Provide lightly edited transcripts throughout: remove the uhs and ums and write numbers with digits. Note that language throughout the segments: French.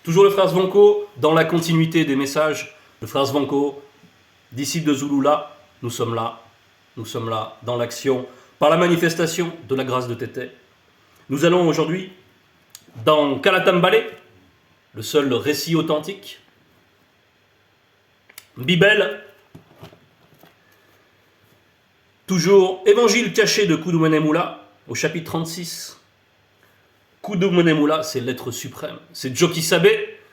Toujours le frère Svanko, dans la continuité des messages. Le frère Svanko, disciple de Zulula, nous sommes là dans l'action, par la manifestation de la grâce de Tété. Nous allons aujourd'hui dans Kalatambale, le seul récit authentique. Bibel, toujours évangile caché de Kudumunemula, au chapitre 36. Kudumunemula, c'est l'être suprême, c'est Jokisabe,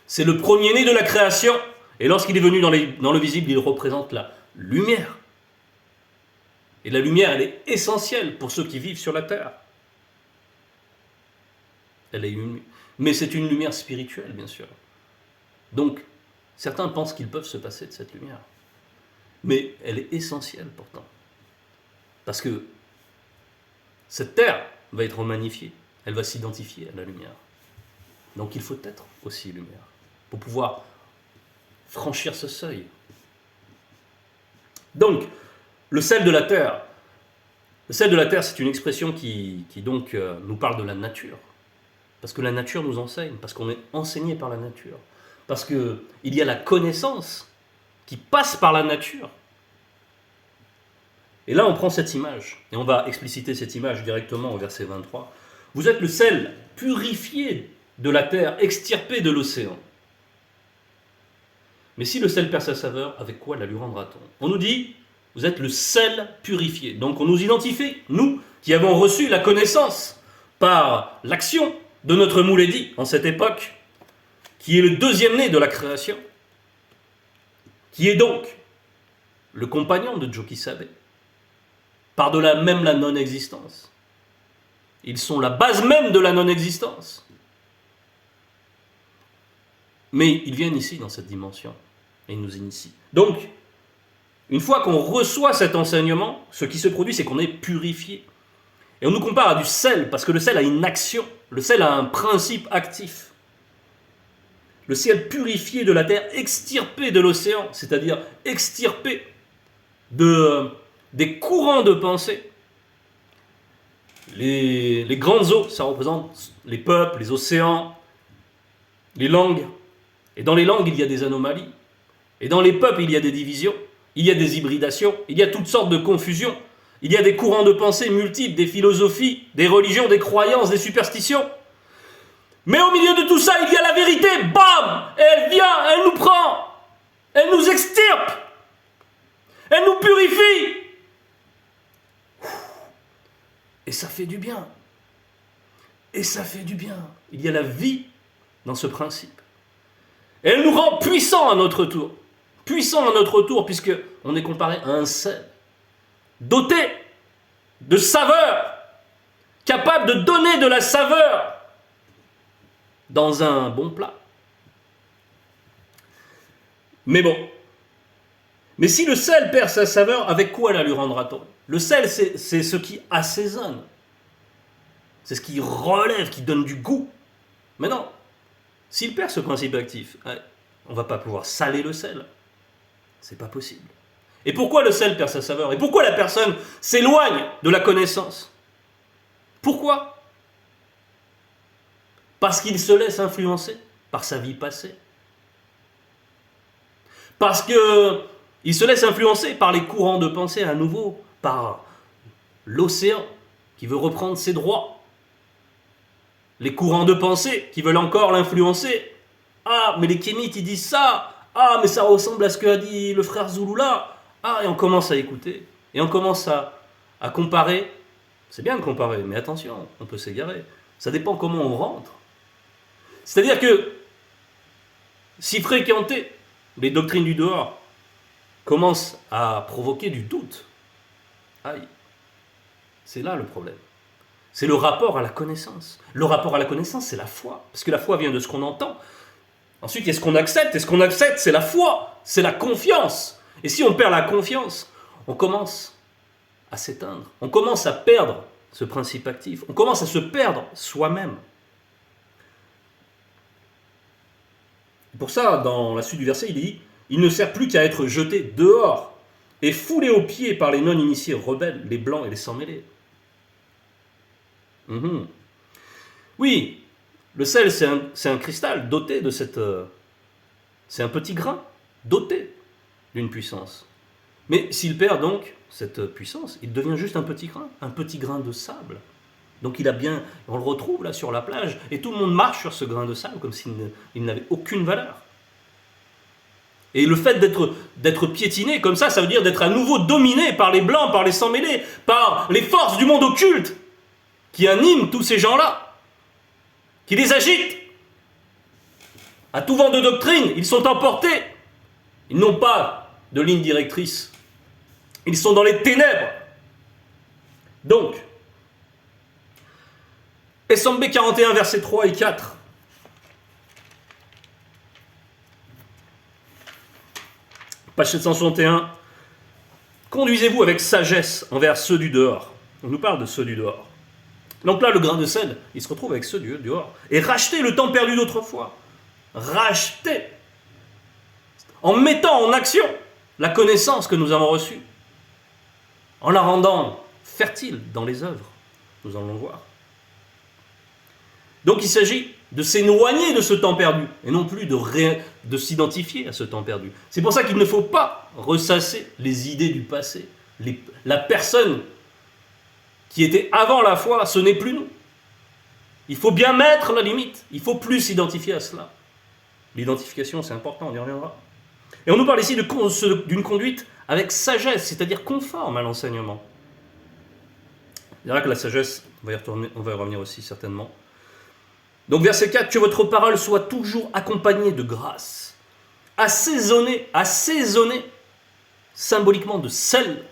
c'est le premier-né de la création, et lorsqu'il est venu dans le visible, il représente la lumière. Et la lumière, elle est essentielle pour ceux qui vivent sur la terre. Mais c'est une lumière spirituelle, bien sûr. Donc, certains pensent qu'ils peuvent se passer de cette lumière. Mais elle est essentielle pourtant. Parce que cette terre va être magnifiée. Elle va s'identifier à la lumière. Donc il faut être aussi lumière pour pouvoir franchir ce seuil. Donc, le sel de la terre. Le sel de la terre, c'est une expression qui donc nous parle de la nature. Parce que la nature nous enseigne, parce qu'on est enseigné par la nature. Parce qu'il y a la connaissance qui passe par la nature. Et là, on prend cette image, et on va expliciter cette image directement au verset 23. Vous êtes le sel purifié de la terre, extirpé de l'océan. Mais si le sel perd sa saveur, avec quoi la lui rendra-t-on? On nous dit, vous êtes le sel purifié. Donc on nous identifie, nous, qui avons reçu la connaissance par l'action de notre Moulédi en cette époque, qui est le deuxième né de la création, qui est donc le compagnon de Jokisabe, par-delà même la non-existence. Ils sont la base même de la non-existence. Mais ils viennent ici, dans cette dimension, et ils nous initient. Donc, une fois qu'on reçoit cet enseignement, ce qui se produit, c'est qu'on est purifié. Et on nous compare à du sel, parce que le sel a une action, le sel a un principe actif. Le sel purifié de la terre, extirpé de l'océan, c'est-à-dire extirpé des courants de pensée. Les grandes eaux, ça représente les peuples, les océans, les langues. Et dans les langues, il y a des anomalies. Et dans les peuples, il y a des divisions, il y a des hybridations, il y a toutes sortes de confusions. Il y a des courants de pensée multiples, des philosophies, des religions, des croyances, des superstitions. Mais au milieu de tout ça, il y a la vérité. Bam! Elle vient, elle nous prend, elle nous extirpe, elle nous purifie. Et ça fait du bien. Et ça fait du bien. Il y a la vie dans ce principe. Et elle nous rend puissants à notre tour. Puissants à notre tour, puisqu'on est comparé à un sel doté de saveur, capable de donner de la saveur dans un bon plat. Mais bon. Mais si le sel perd sa saveur, avec quoi la lui rendra-t-on? Le sel, c'est ce qui assaisonne. C'est ce qui relève, qui donne du goût. Mais non, s'il perd ce principe actif, on ne va pas pouvoir saler le sel. C'est pas possible. Et pourquoi le sel perd sa saveur? Et pourquoi la personne s'éloigne de la connaissance? Pourquoi? Parce qu'il se laisse influencer par sa vie passée. Parce qu'il se laisse influencer par les courants de pensée à nouveau, par l'océan qui veut reprendre ses droits. Les courants de pensée qui veulent encore l'influencer. Ah, mais les kémites, ils disent ça. Ah, mais ça ressemble à ce qu'a dit le frère Zulula. Ah, et on commence à écouter. Et on commence à comparer. C'est bien de comparer, mais attention, on peut s'égarer. Ça dépend comment on rentre. C'est-à-dire que si fréquenter les doctrines du dehors commence à provoquer du doute, aïe, c'est là le problème. C'est le rapport à la connaissance. Le rapport à la connaissance, c'est la foi. Parce que la foi vient de ce qu'on entend. Ensuite, il y a ce qu'on accepte. Et ce qu'on accepte, c'est la foi. C'est la confiance. Et si on perd la confiance, on commence à s'éteindre. On commence à perdre ce principe actif. On commence à se perdre soi-même. Pour ça, dans la suite du verset, il dit « Il ne sert plus qu'à être jeté dehors et foulé aux pieds par les non-initiés rebelles, les blancs et les sans-mêlés. » Oui, Le sel, c'est un cristal doté de cette... c'est un petit grain doté d'une puissance. Mais s'il perd donc cette puissance, il devient juste un petit grain de sable. Donc on le retrouve là sur la plage, et tout le monde marche sur ce grain de sable comme s'il n'avait aucune valeur. Et le fait d'être piétiné comme ça veut dire d'être à nouveau dominé par les Blancs, par les sans-mêlés, par les forces du monde occulte, qui animent tous ces gens-là, qui les agitent. À tout vent de doctrine, ils sont emportés. Ils n'ont pas de ligne directrice. Ils sont dans les ténèbres. Donc, SMB 41, versets 3 et 4. Page 761. Conduisez-vous avec sagesse envers ceux du dehors. On nous parle de ceux du dehors. Donc là, le grain de sel, il se retrouve avec ceux du dehors. Et rachetez le temps perdu d'autrefois. Rachetez. En mettant en action la connaissance que nous avons reçue. En la rendant fertile dans les œuvres. Nous allons le voir. Donc il s'agit de s'éloigner de ce temps perdu, et non plus de s'identifier à ce temps perdu. C'est pour ça qu'il ne faut pas ressasser les idées du passé. La personne qui était avant la foi, ce n'est plus nous. Il faut bien mettre la limite. Il faut plus s'identifier à cela. L'identification, c'est important, on y reviendra. Et on nous parle ici d'une conduite avec sagesse, c'est-à-dire conforme à l'enseignement. Il y aura que la sagesse, on va y revenir aussi certainement. Donc verset 4, que votre parole soit toujours accompagnée de grâce, assaisonnée symboliquement de sel,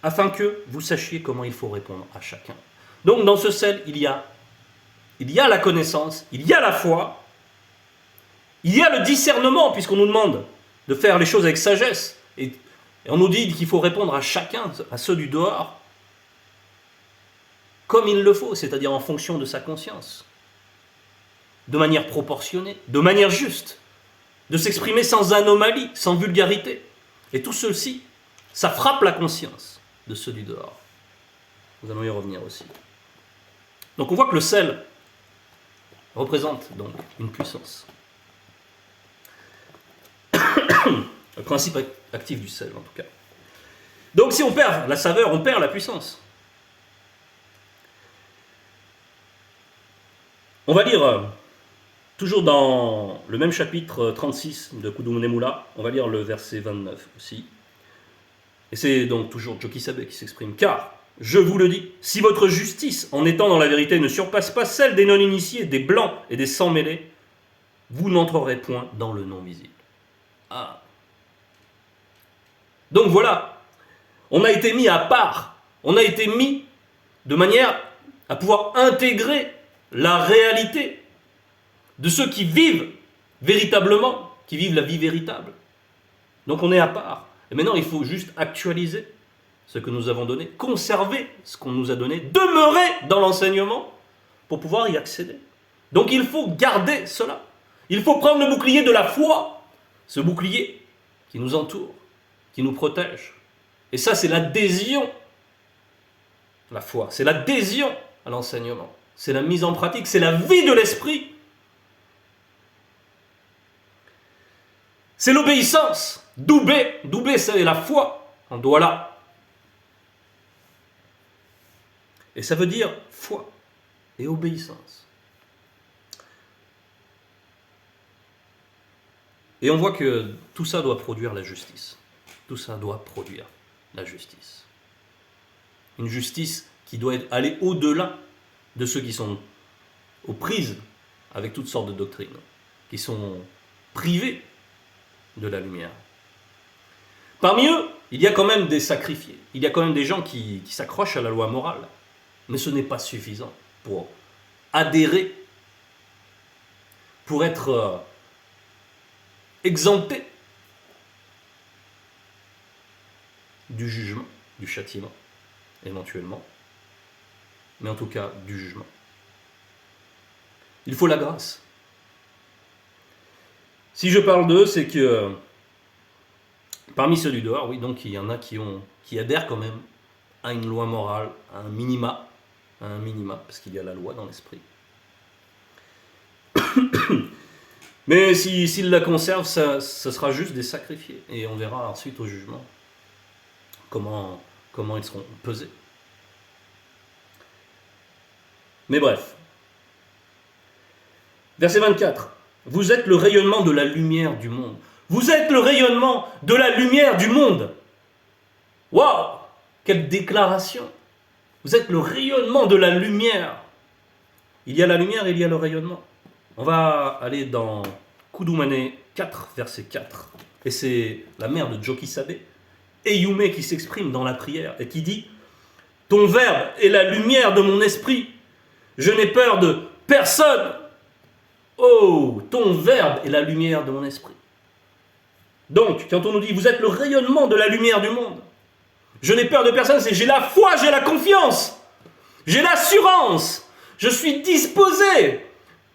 afin que vous sachiez comment il faut répondre à chacun. Donc dans ce sel, il y a la connaissance, il y a la foi, il y a le discernement, puisqu'on nous demande de faire les choses avec sagesse, et on nous dit qu'il faut répondre à chacun, à ceux du dehors, comme il le faut, c'est-à-dire en fonction de sa conscience. De manière proportionnée, de manière juste, de s'exprimer sans anomalie, sans vulgarité. Et tout ceci, ça frappe la conscience de ceux du dehors. Nous allons y revenir aussi. Donc on voit que le sel représente donc une puissance. Le principe actif du sel en tout cas. Donc si on perd la saveur, on perd la puissance. On va lire... toujours dans le même chapitre 36 de Kudumnemula, on va lire le verset 29 aussi. Et c'est donc toujours Jokisabe qui s'exprime. Car, je vous le dis, si votre justice, en étant dans la vérité, ne surpasse pas celle des non-initiés, des blancs et des sans-mêlés, vous n'entrerez point dans le non-visible. Ah. Donc voilà, on a été mis à part, on a été mis de manière à pouvoir intégrer la réalité de ceux qui vivent véritablement, qui vivent la vie véritable. Donc on est à part. Et maintenant, il faut juste actualiser ce que nous avons donné, conserver ce qu'on nous a donné, demeurer dans l'enseignement pour pouvoir y accéder. Donc il faut garder cela. Il faut prendre le bouclier de la foi, ce bouclier qui nous entoure, qui nous protège. Et ça, c'est l'adhésion, la foi, c'est l'adhésion à l'enseignement. C'est la mise en pratique, c'est la vie de l'esprit. C'est l'obéissance. Doubé, c'est la foi en douala. Et ça veut dire foi et obéissance. Et on voit que tout ça doit produire la justice. Tout ça doit produire la justice. Une justice qui doit aller au-delà de ceux qui sont aux prises avec toutes sortes de doctrines, qui sont privés de la lumière. Parmi eux, il y a quand même des sacrifiés. Il y a quand même des gens qui s'accrochent à la loi morale. Mais ce n'est pas suffisant pour adhérer, pour être exempté du jugement, du châtiment, éventuellement. Mais en tout cas, du jugement. Il faut la grâce. Si je parle d'eux, c'est que parmi ceux du dehors, oui, donc il y en a qui adhèrent quand même à une loi morale, à un minima, parce qu'il y a la loi dans l'esprit. Mais s'ils la conservent, ça sera juste des sacrifiés. Et on verra ensuite au jugement comment ils seront pesés. Mais bref. Verset 24. Vous êtes le rayonnement de la lumière du monde. Vous êtes le rayonnement de la lumière du monde. Waouh! Quelle déclaration! Vous êtes le rayonnement de la lumière. Il y a la lumière, il y a le rayonnement. On va aller dans Kudumane 4, verset 4. Et c'est la mère de Joki Sabe, Eyume, qui s'exprime dans la prière et qui dit « Ton verbe est la lumière de mon esprit. Je n'ai peur de personne. Oh, ton verbe est la lumière de mon esprit. » Donc, quand on nous dit « Vous êtes le rayonnement de la lumière du monde. Je n'ai peur de personne, c'est j'ai la foi, j'ai la confiance. J'ai l'assurance. Je suis disposé.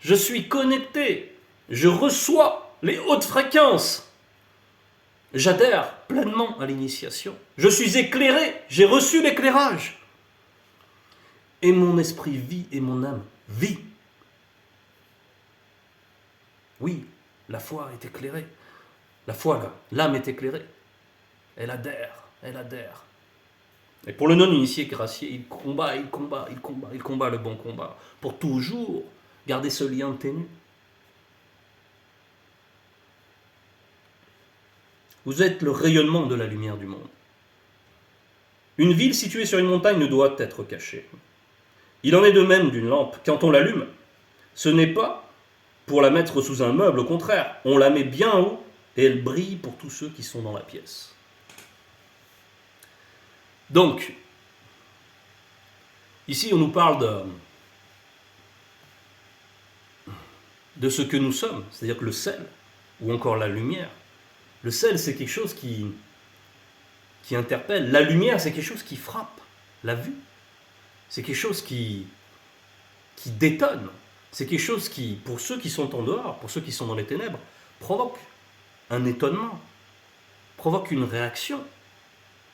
Je suis connecté. Je reçois les hautes fréquences. J'adhère pleinement à l'initiation. Je suis éclairé. J'ai reçu l'éclairage. Et mon esprit vit et mon âme vit. Oui, la foi est éclairée. La foi, là, l'âme est éclairée. Elle adhère, elle adhère. Et pour le non-initié gracié, il combat le bon combat, pour toujours garder ce lien ténu. Vous êtes le rayonnement de la lumière du monde. Une ville située sur une montagne ne doit être cachée. Il en est de même d'une lampe. Quand on l'allume, ce n'est pas pour la mettre sous un meuble, au contraire, on la met bien haut et elle brille pour tous ceux qui sont dans la pièce. Donc, ici on nous parle de ce que nous sommes, c'est-à-dire que le sel, ou encore la lumière. Le sel, c'est quelque chose qui interpelle. La lumière, c'est quelque chose qui frappe la vue. C'est quelque chose qui détonne. C'est quelque chose qui, pour ceux qui sont en dehors, pour ceux qui sont dans les ténèbres, provoque un étonnement, provoque une réaction,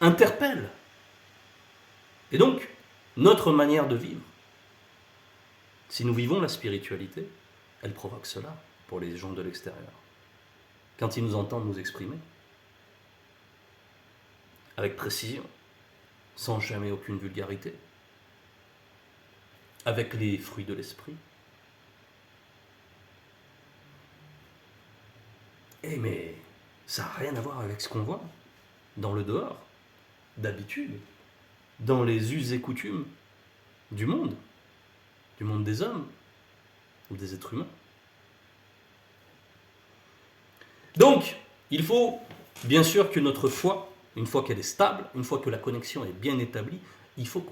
interpelle. Et donc, notre manière de vivre, si nous vivons la spiritualité, elle provoque cela pour les gens de l'extérieur. Quand ils nous entendent nous exprimer, avec précision, sans jamais aucune vulgarité, avec les fruits de l'esprit. Eh mais ça n'a rien à voir avec ce qu'on voit dans le dehors, d'habitude, dans les us et coutumes du monde des hommes ou des êtres humains. Donc, il faut bien sûr que notre foi, une fois qu'elle est stable, une fois que la connexion est bien établie, il faut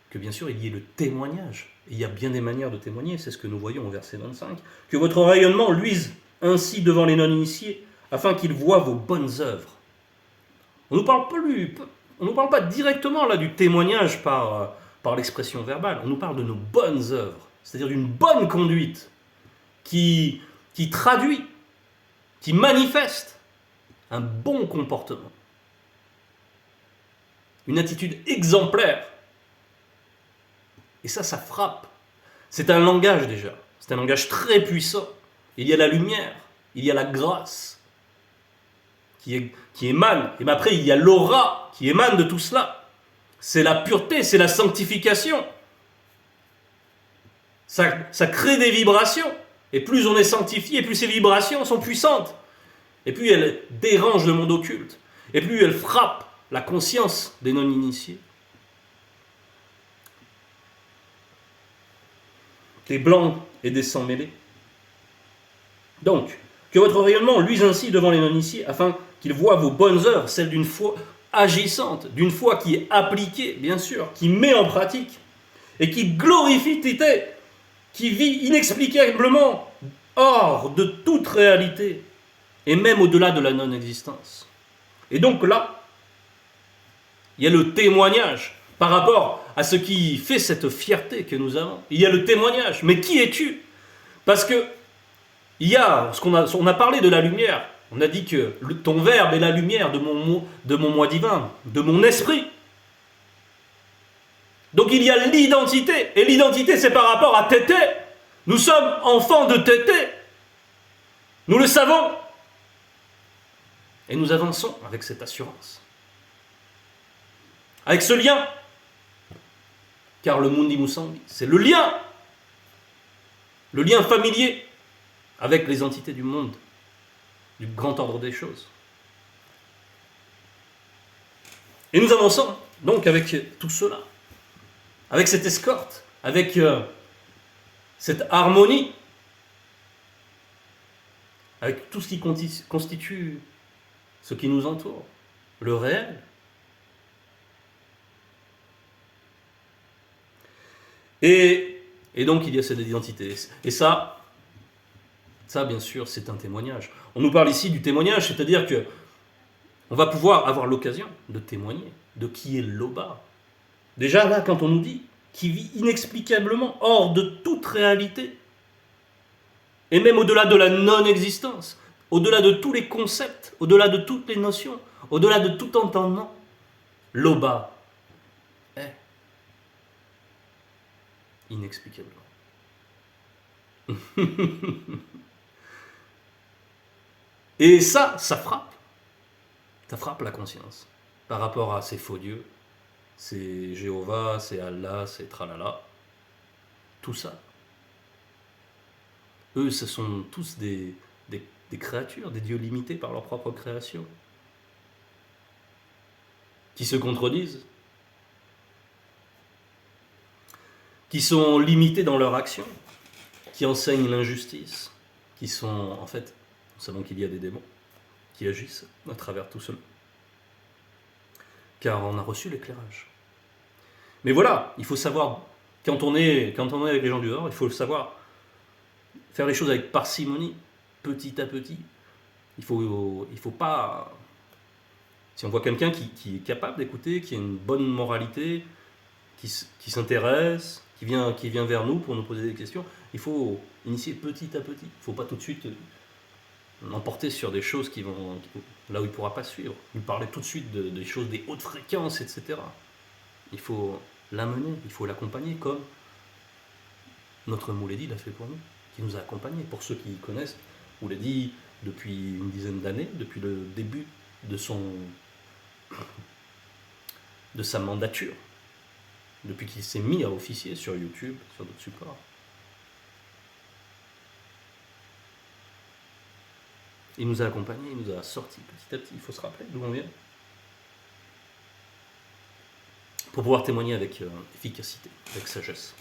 que bien sûr il y ait le témoignage. Et il y a bien des manières de témoigner, c'est ce que nous voyons au verset 25. Que votre rayonnement luise ainsi devant les non-initiés, afin qu'ils voient vos bonnes œuvres. On ne nous parle pas directement là du témoignage par l'expression verbale, on nous parle de nos bonnes œuvres, c'est-à-dire d'une bonne conduite qui traduit, qui manifeste un bon comportement, une attitude exemplaire. Et ça frappe. C'est un langage déjà, c'est un langage très puissant. Il y a la lumière, il y a la grâce qui émane, et après il y a l'aura qui émane de tout cela. C'est la pureté, c'est la sanctification. Ça crée des vibrations. Et plus on est sanctifié, plus ces vibrations sont puissantes. Et plus elles dérangent le monde occulte. Et plus elles frappent la conscience des non-initiés. Des blancs et des sans mêlés. Donc, que votre rayonnement luise ainsi devant les non-initiés, afin qu'ils voient vos bonnes œuvres, celles d'une foi agissante, d'une foi qui est appliquée, bien sûr, qui met en pratique, et qui glorifie Tété, qui vit inexplicablement hors de toute réalité, et même au-delà de la non-existence. Et donc là, il y a le témoignage par rapport à ce qui fait cette fierté que nous avons. Il y a le témoignage. Mais qui es-tu? Parce que il y a, on a parlé de la lumière. On a dit que ton verbe est la lumière de mon moi divin, de mon esprit. Donc il y a l'identité. Et l'identité, c'est par rapport à Tété. Nous sommes enfants de Tété. Nous le savons. Et nous avançons avec cette assurance. Avec ce lien. Car le Mundi Musambi, c'est le lien familier avec les entités du monde, du grand ordre des choses. Et nous avançons donc avec tout cela, avec cette escorte, avec cette harmonie, avec tout ce qui constitue ce qui nous entoure, le réel. Et donc il y a cette identité. Et ça bien sûr, c'est un témoignage. On nous parle ici du témoignage, c'est-à-dire que on va pouvoir avoir l'occasion de témoigner de qui est Loba. Déjà là, quand on nous dit qu'il vit inexplicablement hors de toute réalité, et même au-delà de la non-existence, au-delà de tous les concepts, au-delà de toutes les notions, au-delà de tout entendement, Loba est inexplicablement. Et ça frappe. Ça frappe la conscience par rapport à ces faux dieux, c'est Jéhovah, c'est Allah, c'est tralala. Tout ça. Eux, ce sont tous des créatures, des dieux limités par leur propre création, qui se contredisent, qui sont limités dans leur action, qui enseignent l'injustice, qui sont, en fait, nous savons qu'il y a des démons qui agissent à travers tout cela. Car on a reçu l'éclairage. Mais voilà, il faut savoir, quand on est avec les gens du dehors, il faut savoir faire les choses avec parcimonie, petit à petit. Il faut pas... Si on voit quelqu'un qui est capable d'écouter, qui a une bonne moralité, qui s'intéresse, qui vient vers nous pour nous poser des questions, il faut initier petit à petit. Il ne faut pas tout de suite l'emporter sur des choses là où il ne pourra pas suivre. Lui parler tout de suite des choses des hautes fréquences, etc. Il faut l'amener, il faut l'accompagner comme notre Mouledi l'a fait pour nous, qui nous a accompagnés. Pour ceux qui connaissent Mouledi depuis une dizaine d'années, depuis le début de sa mandature, depuis qu'il s'est mis à officier sur YouTube, sur d'autres supports. Il nous a accompagnés, il nous a sortis petit à petit. Il faut se rappeler d'où on vient. Pour pouvoir témoigner avec efficacité, avec sagesse.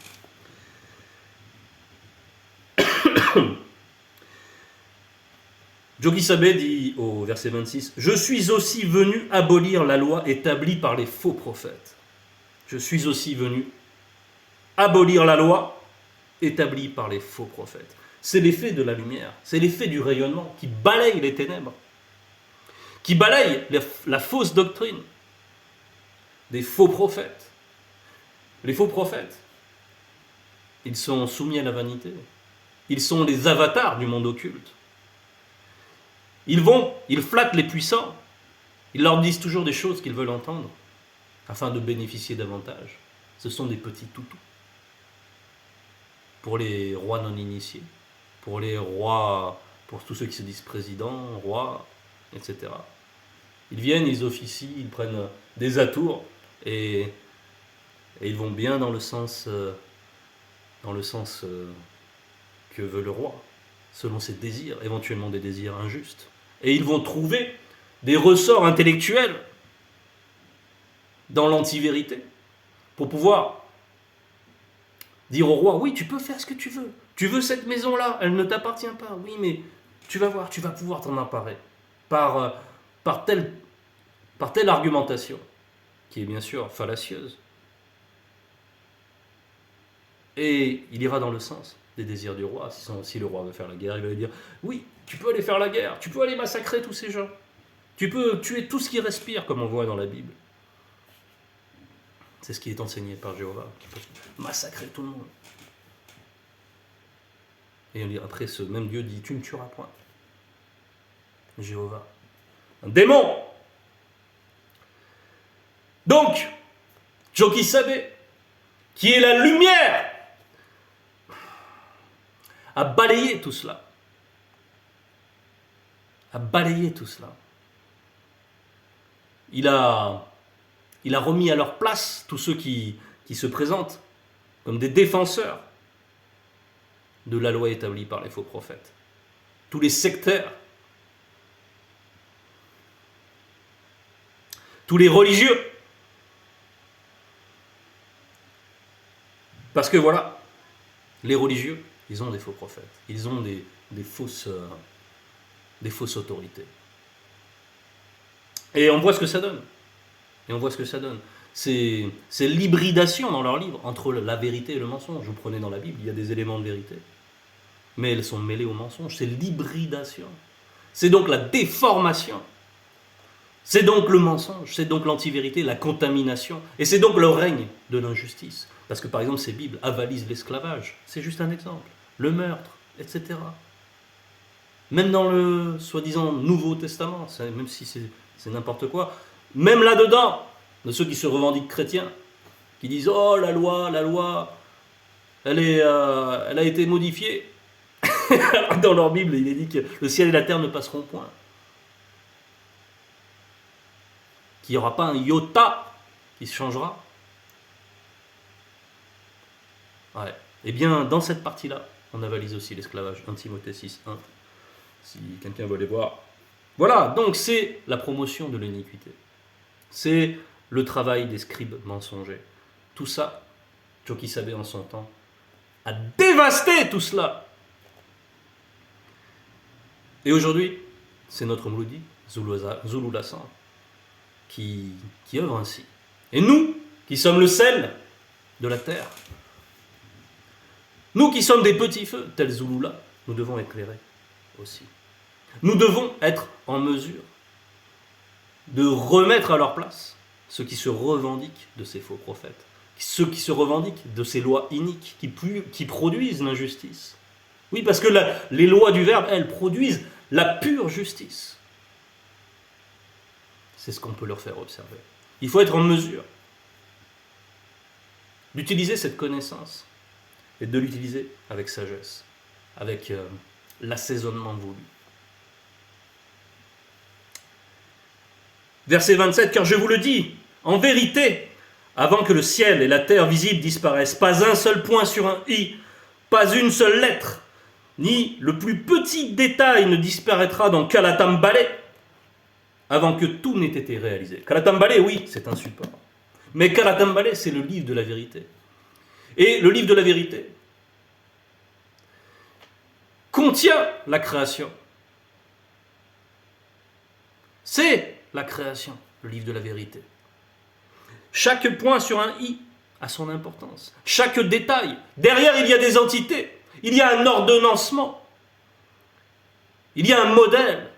Jogi Sabe dit au verset 26, « Je suis aussi venu abolir la loi établie par les faux prophètes. » Je suis aussi venu abolir la loi établie par les faux prophètes. C'est l'effet de la lumière, c'est l'effet du rayonnement qui balaye les ténèbres, qui balaye la fausse doctrine des faux prophètes. Les faux prophètes, ils sont soumis à la vanité. Ils sont les avatars du monde occulte. Ils flattent les puissants. Ils leur disent toujours des choses qu'ils veulent entendre afin de bénéficier davantage. Ce sont des petits toutous. Pour les rois non initiés, pour les rois, pour tous ceux qui se disent présidents, rois, etc. Ils viennent, ils officient, ils prennent des atours et ils vont bien dans le sens que veut le roi, selon ses désirs, éventuellement des désirs injustes. Et ils vont trouver des ressorts intellectuels dans l'anti-vérité pour pouvoir dire au roi, oui, tu peux faire ce que tu veux. Tu veux cette maison-là, elle ne t'appartient pas. Oui, mais tu vas voir, tu vas pouvoir t'en emparer par telle argumentation, qui est bien sûr fallacieuse. Et il ira dans le sens des désirs du roi. Si le roi veut faire la guerre, il va lui dire, oui, tu peux aller faire la guerre, tu peux aller massacrer tous ces gens. Tu peux tuer tout ce qui respire, comme on voit dans la Bible. C'est ce qui est enseigné par Jéhovah, qui peut massacrer tout le monde. Et après, ce même Dieu dit, tu ne tueras point. Jéhovah. Un démon. Donc, Jogi Sabe, qui est la lumière, a balayé tout cela. A balayé tout cela. Il a remis à leur place tous ceux qui se présentent comme des défenseurs de la loi établie par les faux prophètes. Tous les sectaires, tous les religieux. Parce que voilà, les religieux, ils ont des faux prophètes, ils ont des fausses autorités. Et on voit ce que ça donne. C'est l'hybridation dans leur livre entre la vérité et le mensonge. Vous prenez dans la Bible, il y a des éléments de vérité, mais elles sont mêlées au mensonge. C'est l'hybridation. C'est donc la déformation. C'est donc le mensonge, c'est donc l'antivérité, la contamination, et c'est donc le règne de l'injustice. Parce que par exemple, ces Bibles avalisent l'esclavage, c'est juste un exemple, le meurtre, etc. Même dans le soi-disant Nouveau Testament, même si c'est n'importe quoi, même là-dedans, de ceux qui se revendiquent chrétiens, qui disent « Oh, la loi, elle a été modifiée. » Dans leur Bible, il est dit que le ciel et la terre ne passeront point. Qu'il n'y aura pas un iota qui se changera. Ouais. Eh bien, dans cette partie-là, on avalise aussi l'esclavage. 1 Timothée 6:1, si quelqu'un veut les voir. Voilà, donc c'est la promotion de l'iniquité. C'est le travail des scribes mensongers. Tout ça, Jokisabe en son temps a dévasté tout cela. Et aujourd'hui, c'est notre Mloudi, Zulu Lassan, qui œuvre ainsi. Et nous, qui sommes le sel de la terre, nous qui sommes des petits feux, tels Zulula, nous devons éclairer aussi. Nous devons être en mesure de remettre à leur place ceux qui se revendiquent de ces faux prophètes, ceux qui se revendiquent de ces lois iniques qui produisent l'injustice. Oui, parce que les lois du Verbe, elles produisent la pure justice. C'est ce qu'on peut leur faire observer. Il faut être en mesure d'utiliser cette connaissance et de l'utiliser avec sagesse, avec l'assaisonnement voulu. Verset 27, « Car je vous le dis, en vérité, avant que le ciel et la terre visible disparaissent, pas un seul point sur un i, pas une seule lettre, ni le plus petit détail ne disparaîtra dans Kalatam Balé, avant que tout n'ait été réalisé. » Kalatam Balé, oui, c'est un support. Mais Kalatam Balé, c'est le livre de la vérité. Et le livre de la vérité contient la création. C'est la création, le livre de la vérité. Chaque point sur un i a son importance. Chaque détail. Derrière, il y a des entités. Il y a un ordonnancement. Il y a un modèle.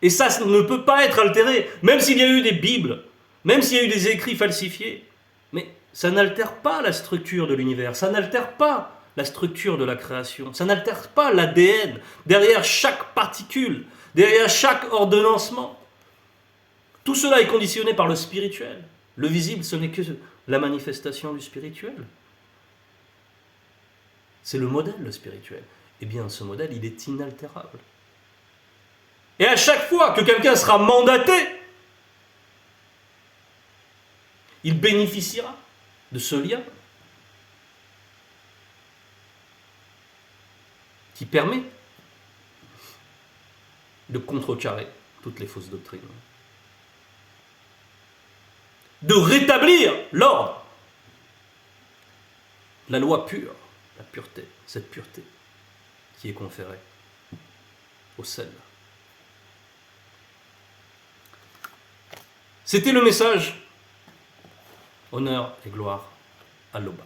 Et ça ne peut pas être altéré. Même s'il y a eu des Bibles, même s'il y a eu des écrits falsifiés. Mais ça n'altère pas la structure de l'univers. Ça n'altère pas la structure de la création. Ça n'altère pas l'ADN. Derrière chaque particule, derrière chaque ordonnancement. Tout cela est conditionné par le spirituel. Le visible, ce n'est que la manifestation du spirituel. C'est le modèle, le spirituel. Eh bien, ce modèle, il est inaltérable. Et à chaque fois que quelqu'un sera mandaté, il bénéficiera de ce lien qui permet de contrecarrer toutes les fausses doctrines, de rétablir l'ordre, la loi pure, la pureté, cette pureté qui est conférée au sel. C'était le message. Honneur et gloire à l'Oba.